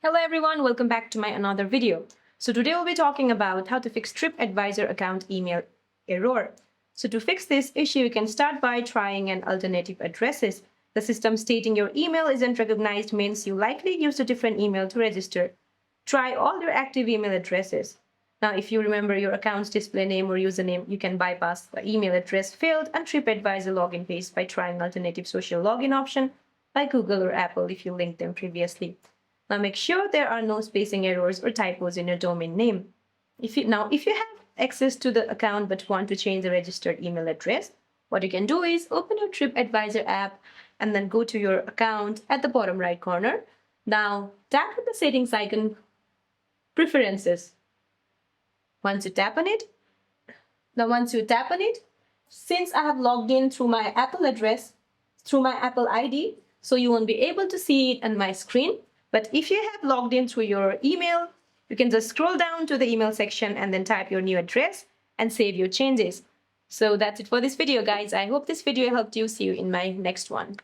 Hello everyone, welcome back to my another video. So today we'll be talking about how to fix TripAdvisor account email error. So to fix this issue, you can start by trying an alternative addresses. The system stating your email isn't recognized means you likely used a different email to register. Try all your active email addresses. Now, if you remember your account's display name or username, you can bypass the email address field and TripAdvisor login page by trying alternative social login option like Google or Apple if you linked them previously. Now make sure there are no spacing errors or typos in your domain name. If you have access to the account but want to change the registered email address, what you can do is open your TripAdvisor app and then go to your account at the bottom right corner. Now tap on the settings icon, preferences. Once you tap on it, since I have logged in through my Apple address, through my Apple ID, so you won't be able to see it on my screen. But if you have logged in through your email, you can just scroll down to the email section and then type your new address and save your changes. So that's it for this video, guys. I hope this video helped you. See you in my next one.